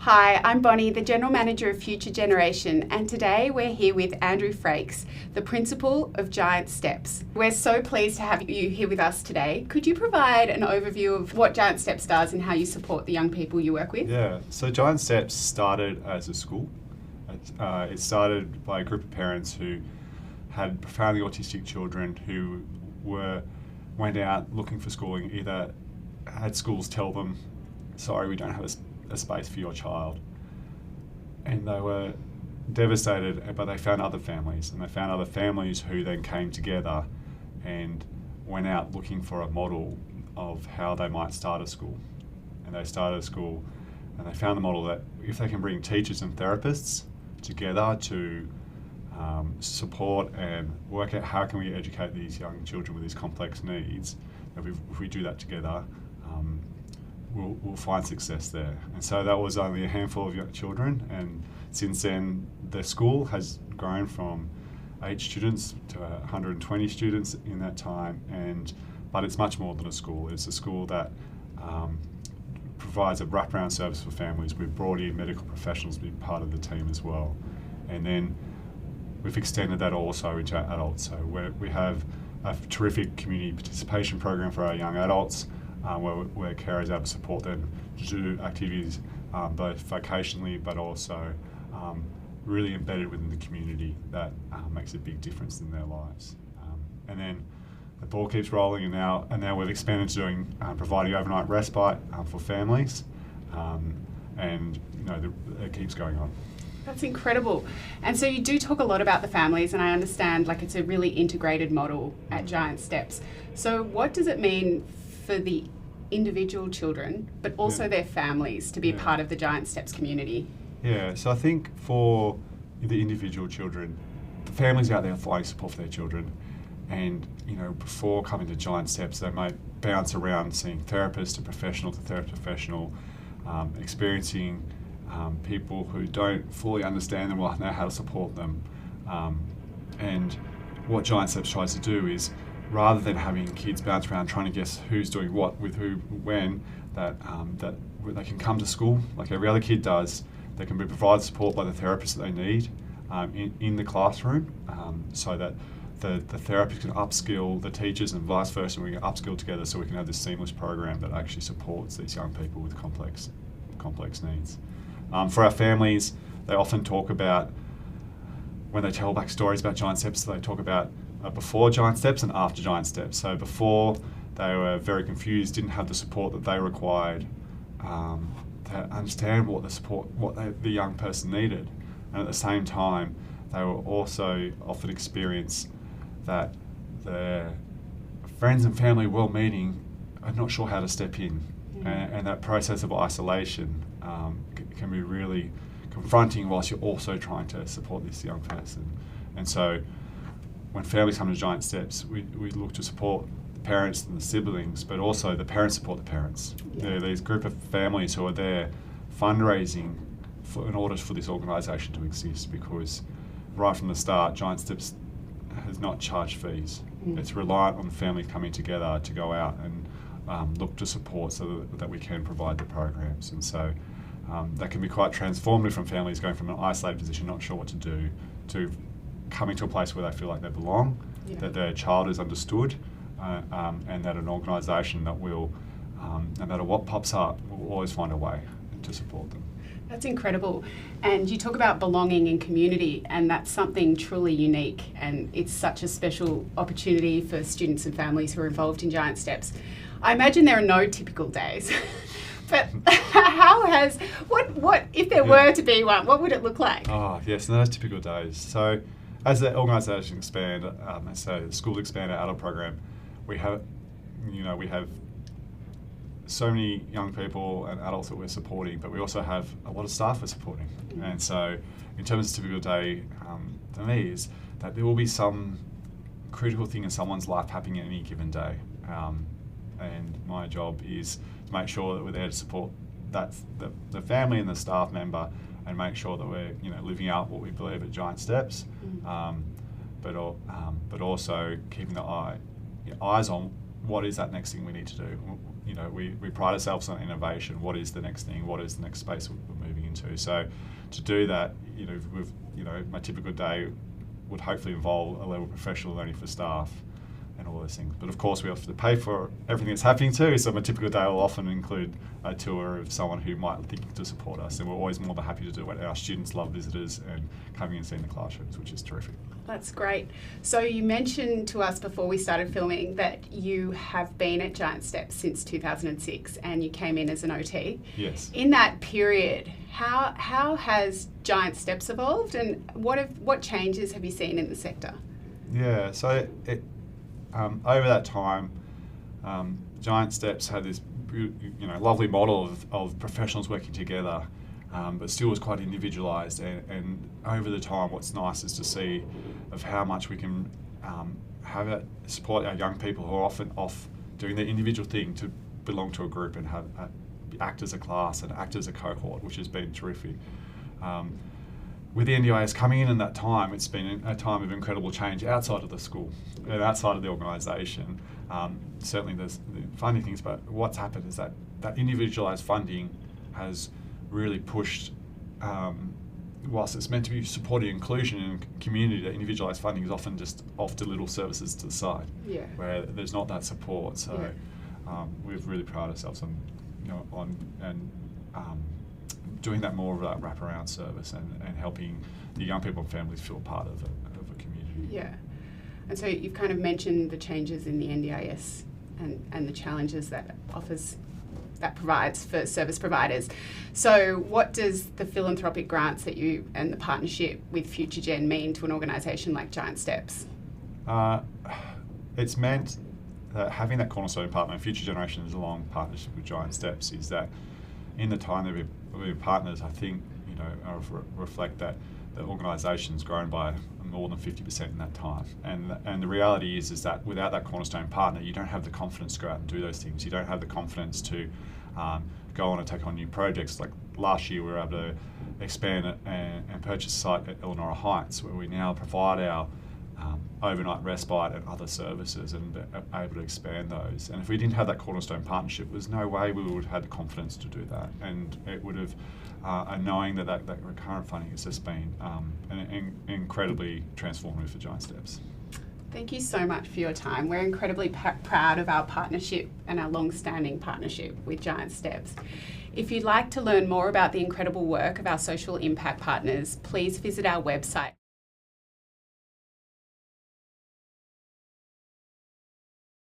Hi, I'm Bonnie, the General Manager of Future Generation, and today we're here with Andrew Frakes, the Principal of Giant Steps. We're so pleased to have you here with us today. Could you provide an overview of what Giant Steps does and how you support the young people you work with? Yeah, so Giant Steps started as a school. It started by a group of parents who had profoundly autistic children who went out looking for schooling, either had schools tell them, sorry, we don't have a space for your child. And they were devastated, but they found other families, and they found other families who then came together and went out looking for a model of how they might start a school. And they started a school, and they found the model that if they can bring teachers and therapists together to support and work out how can we educate these young children with these complex needs, if we do that together, we'll find success there. And so that was only a handful of young children, and since then the school has grown from 8 students to 120 students in that time, but it's much more than a school. It's a school that provides a wraparound service for families. We've brought in medical professionals to be part of the team as well, and then we've extended that also into our adults. So we have a terrific community participation program for our young adults, where carers are able to support them to do activities both vocationally but also really embedded within the community that makes a big difference in their lives. And then the ball keeps rolling, and now we've expanded to doing providing overnight respite for families, and it keeps going on. That's incredible. And so you do talk a lot about the families, and I understand it's a really integrated model at Giant Steps. So what does it mean for the individual children, but also their families, to be part of the Giant Steps community? Yeah, so I think for the individual children, the families out there finding support for their children, and before coming to Giant Steps, they might bounce around seeing therapist to professional to therapist professional, experiencing people who don't fully understand them or know how to support them. And what Giant Steps tries to do is, rather than having kids bounce around trying to guess who's doing what with who when, that they can come to school like every other kid does. They can be provided support by the therapists that they need in the classroom, so that the therapists can upskill the teachers and vice versa, and we can upskill together so we can have this seamless program that actually supports these young people with complex needs. For our families, they often talk about, when they tell back stories about Giant Steps, they talk about before Giant Steps and after Giant Steps. So before, they were very confused, didn't have the support that they required to understand what the young person needed. And at the same time, they were also often experience that their friends and family well-meaning are not sure how to step in. And that process of isolation can be really confronting whilst you're also trying to support this young person. And so when families come to Giant Steps, we look to support the parents and the siblings, but also the parents support the parents. There are these group of families who are there fundraising in order for this organisation to exist, because right from the start, Giant Steps has not charged fees. It's reliant on the families coming together to go out and look to support so that we can provide the programs. And so that can be quite transformative from families going from an isolated position, not sure what to do, to coming to a place where they feel like they belong, that their child is understood, and that an organisation that will, no matter what pops up, will always find a way to support them. That's incredible. And you talk about belonging and community, and that's something truly unique, and it's such a special opportunity for students and families who are involved in Giant Steps. I imagine there are no typical days, but what if there were to be one, what would it look like? Oh yes, and those typical days. So as the organisation expand, so the schools expand our adult program, we have so many young people and adults that we're supporting, but we also have a lot of staff we're supporting. And so in terms of a typical day, for me, is that there will be some critical thing in someone's life happening at any given day. And my job is to make sure that we're there to support the family and the staff member, and make sure that we're living out what we believe at Giant Steps, but also keeping the eyes on what is that next thing we need to do. we pride ourselves on innovation. What is the next thing? What is the next space we're moving into? So to do that, my typical day would hopefully involve a level of professional learning for staff and all those things. But of course, we have to pay for everything that's happening too. So my typical day will often include a tour of someone who might think to support us, and we're always more than happy to do it. Our students love visitors and coming and seeing the classrooms, which is terrific. That's great. So you mentioned to us before we started filming that you have been at Giant Steps since 2006 and you came in as an OT. Yes. In that period, how has Giant Steps evolved, and what changes have you seen in the sector? Yeah, so over that time, Giant Steps had this lovely model of professionals working together, but still was quite individualised. And over the time, what's nice is to see of how much we can support our young people who are often off doing their individual thing to belong to a group and act as a class and act as a cohort, which has been terrific. With the NDIS coming in that time, it's been a time of incredible change outside of the school and outside of the organisation. Certainly there's the funny things, but what's happened is that individualised funding has really pushed, whilst it's meant to be supporting inclusion and community, that individualised funding is often just off to little services to the side, where there's not that support. So we've really prided ourselves on doing that more of a wraparound service and helping the young people and families feel part of a community. Yeah. And so you've kind of mentioned the changes in the NDIS and the challenges that provides for service providers. So what does the philanthropic grants that you and the partnership with Future Gen mean to an organisation like Giant Steps? It's meant that having that cornerstone partner, Future Generation is a long partnership with Giant Steps, is that in the time that we've been partners, I think, reflect that the organisation's grown by more than 50% in that time. And the reality is that without that cornerstone partner, you don't have the confidence to go out and do those things. You don't have the confidence to go on and take on new projects. Like last year, we were able to expand and purchase a site at Elanora Heights, where we now provide our overnight respite and other services and are able to expand those. And if we didn't have that cornerstone partnership, there's no way we would have had the confidence to do that. And it would have, knowing that recurrent funding has just been incredibly transformative for Giant Steps. Thank you so much for your time. We're incredibly proud of our partnership and our long-standing partnership with Giant Steps. If you'd like to learn more about the incredible work of our social impact partners, please visit our website.